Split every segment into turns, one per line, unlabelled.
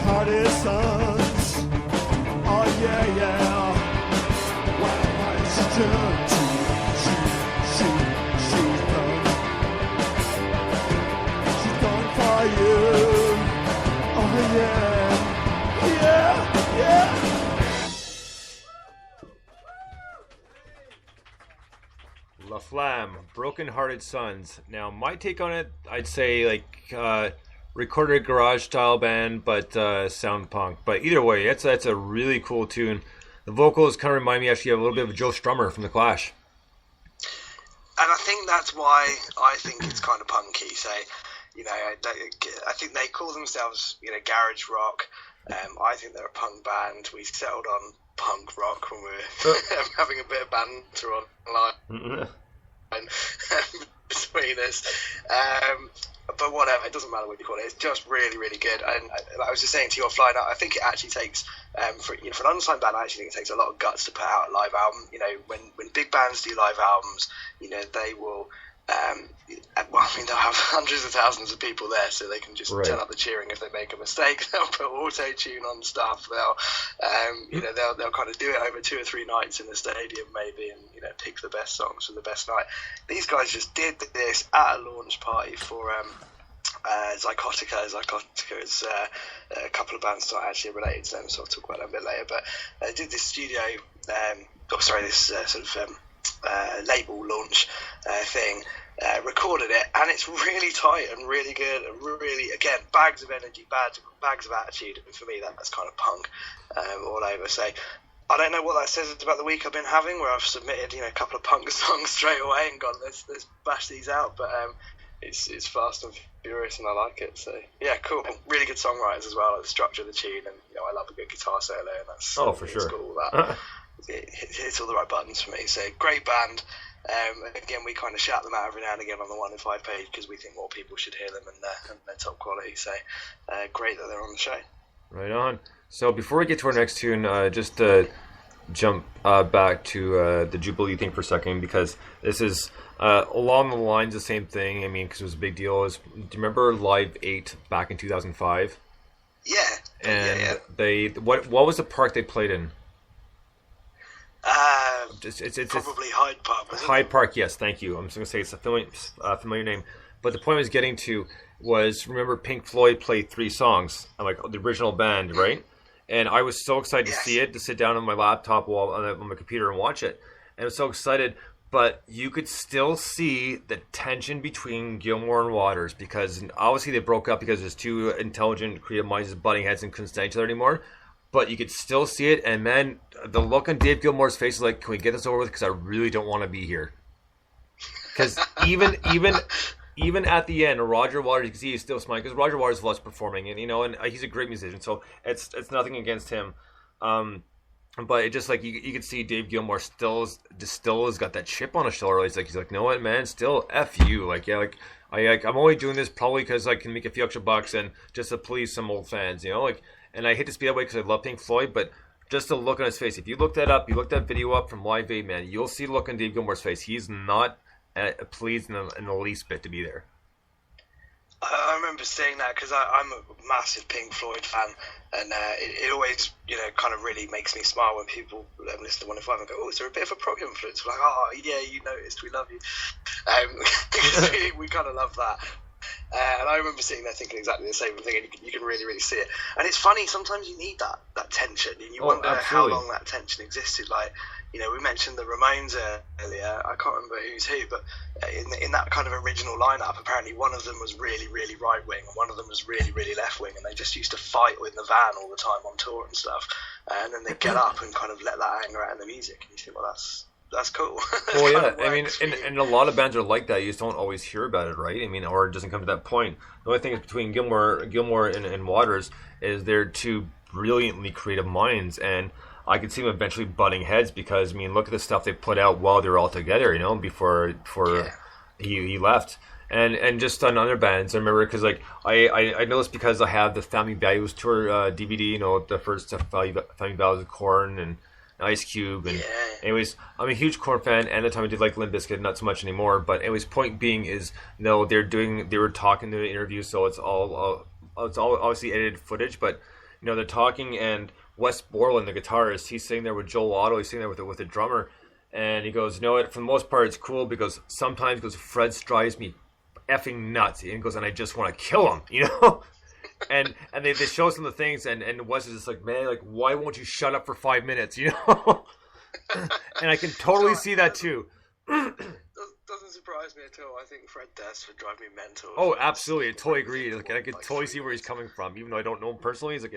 Hardest sons. Oh yeah, yeah. Well, she's done. She's done for you. Oh yeah, yeah, yeah.
La Flamme, Broken Hearted Sons. Now, my take on it, I'd say like recorded garage style band, but sound punk. But either way, that's a really cool tune. The vocals kind of remind me actually of a little bit of Joe Strummer from The Clash.
And I think that's why I think it's kind of punky. So, you know, I think they call themselves, you know, garage rock. I think they're a punk band. We settled on punk rock when we were having a bit of banter online between us. But whatever, it doesn't matter what you call it. It's just really, really good. And I was just saying to you offline, I think it actually takes, for an unsigned band, I actually think it takes a lot of guts to put out a live album. You know, when big bands do live albums, you know, they will, they'll have hundreds of thousands of people there, so they can just turn up the cheering if they make a mistake. They'll put auto-tune on stuff. They'll kind of do it over 2 or 3 nights in the stadium maybe, and, you know, pick the best songs for the best night. These guys just did this at a launch party for Zycotica. Zycotica is a couple of bands not actually related to them, so I'll talk about that a bit later. But they did this studio, label launch thing, recorded it, and it's really tight and really good and really, again, bags of energy, bags of attitude, and for me that's kind of punk all over. So I don't know what that says about the week I've been having, where I've submitted, you know, a couple of punk songs straight away and gone, let's bash these out, but it's fast and furious and I like it. So yeah, cool. Really good songwriters as well, like the structure of the tune, and, you know, I love a good guitar solo, and that's
for sure.
Got all that. It hits all the right buttons for me. So great band. Again, we kind of shout them out every now and again on the ONEMANSTANDING page because we think more people should hear them, and they're top quality. So great that they're on the show.
Right on. So before we get to our next tune, just jump back to the Jubilee thing for a second, because this is along the lines of the same thing. I mean, because it was a big deal. Do you remember Live 8 back in 2005?
Yeah.
And they what was the park they played in? It's
probably Hyde Park.
Hyde Park, yes, thank you. I'm just going to say it's a familiar name. But the point I was getting to was, remember Pink Floyd played 3 songs, like the original band, right? And I was so excited to see it, to sit down on my laptop on my computer and watch it. And I was so excited, but you could still see the tension between Gilmour and Waters, because obviously they broke up because there's 2 intelligent, creative minds butting heads and couldn't stand each other anymore. But you could still see it, and man, the look on Dave Gilmour's face is like, can we get this over with? Because I really don't want to be here. Because even at the end, Roger Waters, you can see he's still smiling, because Roger Waters loves performing, and, you know, and he's a great musician, so it's nothing against him. But it just, like, you could see Dave Gilmour still has got that chip on his shoulder. He's like, you know what, man, still F you. Like, yeah, like I'm only doing this probably because I can make a few extra bucks and just to please some old fans, you know, like. And I hate to be that way because I love Pink Floyd, but just the look on his face. If you look that up, you look that video up from Live 8, man, you'll see the look on Dave Gilmour's face. He's not pleased in the least bit to be there.
I remember saying that because I'm a massive Pink Floyd fan, and it always, you know, kind of really makes me smile when people listen to ONEMANSTANDING and go, oh, is there a bit of a prog influence? We're like, oh, yeah, you noticed, we love you. We kind of love that. And I remember sitting there thinking exactly the same thing, and you can really, really see it. And it's funny, sometimes you need that tension, and you wonder
absolutely.
how long that tension existed. Like, we mentioned the Ramones earlier. I can't remember who's who, but in that kind of original lineup, apparently one of them was really, really right wing, and one of them was really, really left wing, and they just used to fight in the van all the time on tour and stuff. And then they'd get up and kind of let that anger out in the music, and you think, well, that's cool.
Well, yeah, I mean, and a lot of bands are like that. You just don't always hear about it, right? I mean, or it doesn't come to that point. The only thing is between Gilmour and Waters is they're two brilliantly creative minds, and I could see them eventually butting heads because, I mean, look at the stuff they put out while they were all together, before he left. And just on other bands, I remember, because like I know this because I have the Family Values tour DVD, the first Family Values of Korn and Ice Cube, and anyways, I'm a huge Korn fan, and at the time I did like Limp Bizkit, not so much anymore. But anyways, point being is, they were talking to the interview, so it's all obviously edited footage, but they're talking, and Wes Borland, the guitarist, he's sitting there with Joel Otto, he's sitting there with the drummer, and he goes, for the most part it's cool because sometimes, because Fred drives me effing nuts, and he goes, and I just want to kill him, and they show some of the things, and Wes is just like, man, like, why won't you shut up for 5 minutes, And I can totally see that too.
Doesn't surprise me at all. I think Fred Durst would drive me mental.
Oh, absolutely, I totally agree. Like, I could totally see where he's coming from, even though I don't know him personally. He's like,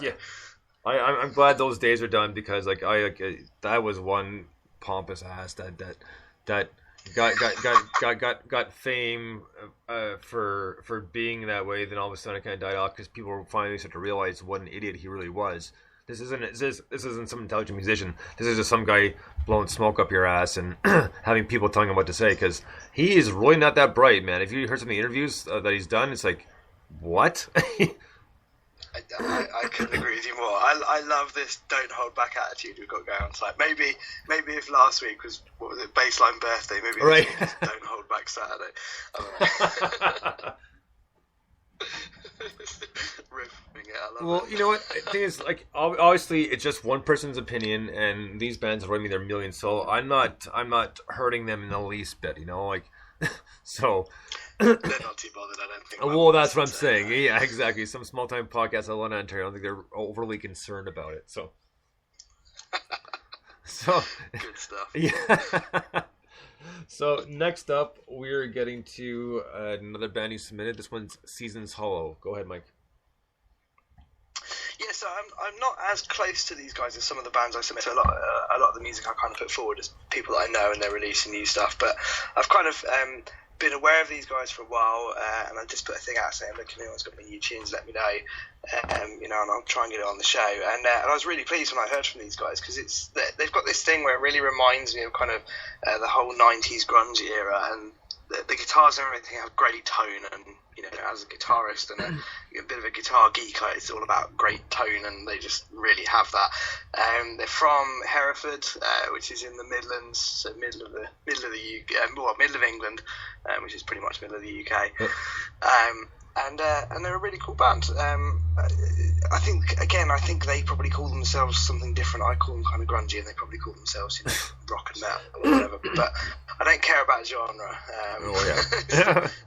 yeah. I'm glad those days are done, because that was one pompous ass that got fame for being that way. Then all of a sudden it kind of died off because people were finally starting to realize what an idiot he really was. This isn't some intelligent musician. This is just some guy blowing smoke up your ass and having people telling him what to say, because he is really not that bright, man. If you heard some of the interviews that he's done, it's like, what?
I couldn't agree with you more. I love this don't hold back attitude we've got going on site. Maybe if last week was, what was it, Baseline Birthday, maybe
right.
This week is don't hold back Saturday. I don't know. Riffing it, I love it.
You know what? The thing is, like, obviously it's just one person's opinion, and these bands are running their millions, so I'm not hurting them in the least bit, so.
They're not too bothered, I don't think.
Well, that's what I'm saying. Yeah, exactly. Some small-time podcasts in London, Ontario, I don't think they're overly concerned about it. So
good stuff.
Yeah. So next up, we're getting to another band you submitted. This one's Seasons Hollow. Go ahead, Mike.
Yeah, so I'm not as close to these guys as some of the bands I submit. A lot of the music I kind of put forward is people that I know, and they're releasing new stuff. But I've kind of been aware of these guys for a while, and I just put a thing out saying, look, if anyone's got any new tunes, let me know, and I'll try and get it on the show. And I was really pleased when I heard from these guys, because they've got this thing where it really reminds me of kind of the whole 90s grunge era, and the guitars and everything have great tone, and as a guitarist and a bit of a guitar geek, it's all about great tone, and they just really have that. They're from Hereford, which is in the Midlands, so middle of the UK, middle of England, which is pretty much middle of the UK. And they're a really cool band. I think they probably call themselves something different. I call them kind of grungy, and they probably call themselves rock and metal or whatever. But I don't care about genre.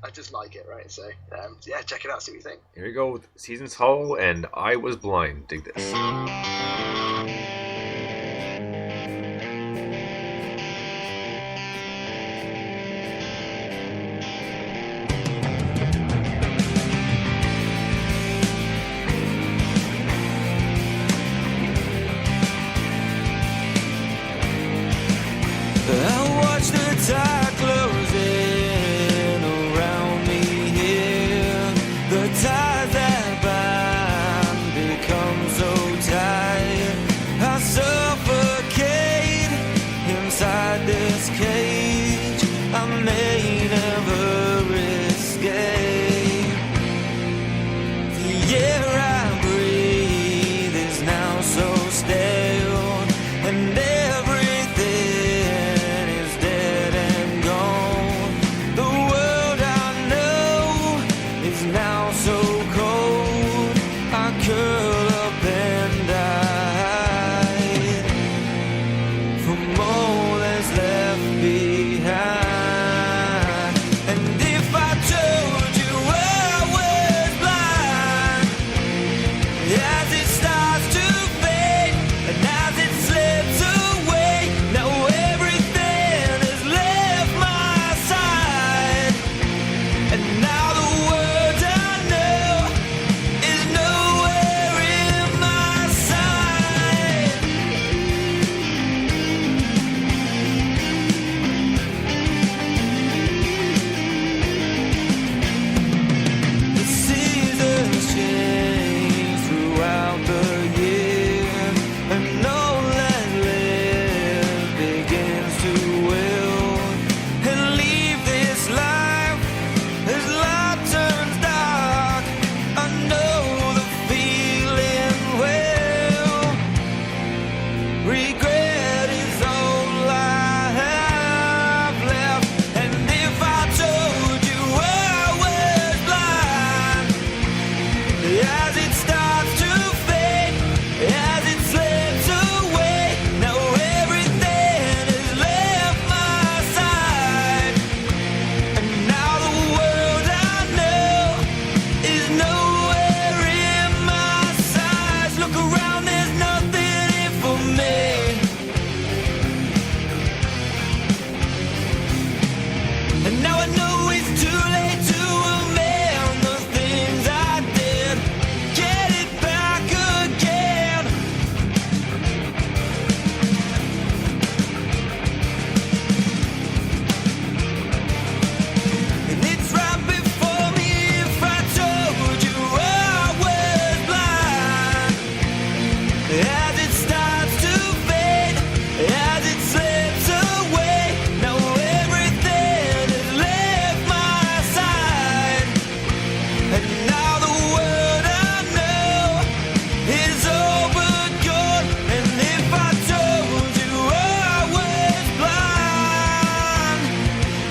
I just like it, right? So yeah, check it out, see what you think.
Here we go with Seasons Hollow and I Was Blind. Dig this.
And everything is dead and Regret is all I have left. And if I told you I was blind, as it starts to fade, as it slips away, now everything has left my side. And now the world I know is nowhere in my sights. Look around, there's nothing in for me. And now I know it's too late to amend the things I did. Get it back again. And it's right before me if I told you I was blind. As it starts to fade, as it slips away, now everything has left my side. And now the world I know is all but gone. And if I told you I was blind,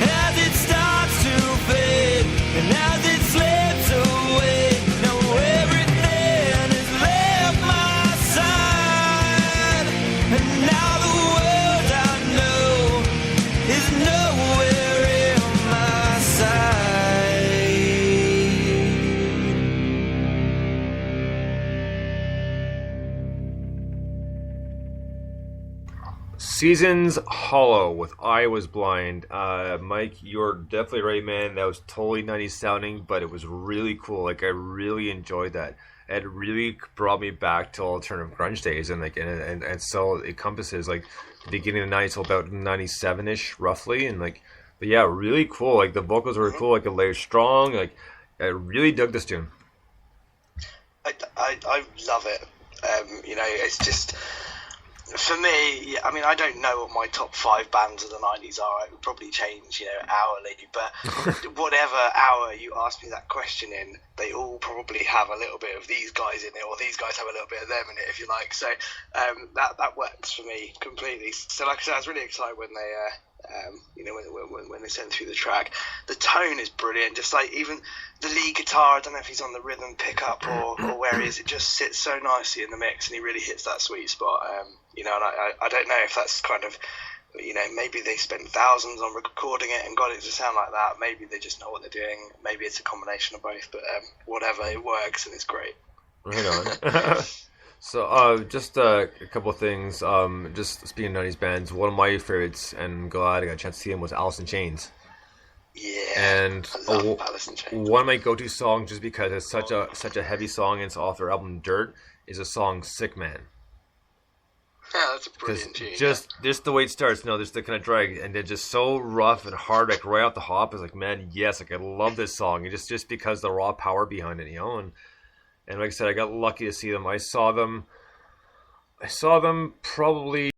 as it starts to fade, and as it slips away, now everything has left my side. And now the world I know is nowhere in my sight.
Seasons Hollow with I Was Blind. Mike, you're definitely right, man. That was totally 90s sounding, but it was really cool. Like, I really enjoyed that. It really brought me back to alternative grunge days, and and so it encompasses like the beginning of the 90s till about 97-ish, roughly. And like, but yeah, really cool. Like, the vocals were cool, like, the layer strong. Like, I really dug this tune.
I love it. It's just, for me, I mean, I don't know what my top 5 bands of the 90s are. It would probably change, hourly. But whatever hour you ask me that question in, they all probably have a little bit of these guys in it, or these guys have a little bit of them in it, if you like. So that works for me completely. So like I said, I was really excited when they when they sent through the track. The tone is brilliant. Just like even the lead guitar, I don't know if he's on the rhythm pickup or where he is. It just sits so nicely in the mix, and he really hits that sweet spot. And I don't know if that's kind of, maybe they spent thousands on recording it and got it to sound like that. Maybe they just know what they're doing. Maybe it's a combination of both. But whatever, it works and it's great.
Right on. So, just a couple of things. Just speaking of 90s bands, one of my favorites, and I'm glad I got a chance to see him, was Alice in Chains.
Yeah,
And
I love Alice in Chains.
one of my go-to songs, just because it's such a heavy song, and it's off their album Dirt, is the song "Sick Man."
Yeah, that's a
Because
brilliant tune.
just the way it starts, just the kind of drag, and they're just so rough and hard, like right off the hop. It's like, man, yes, like I love this song, and just because the raw power behind it, and like I said, I got lucky to see them. I saw them probably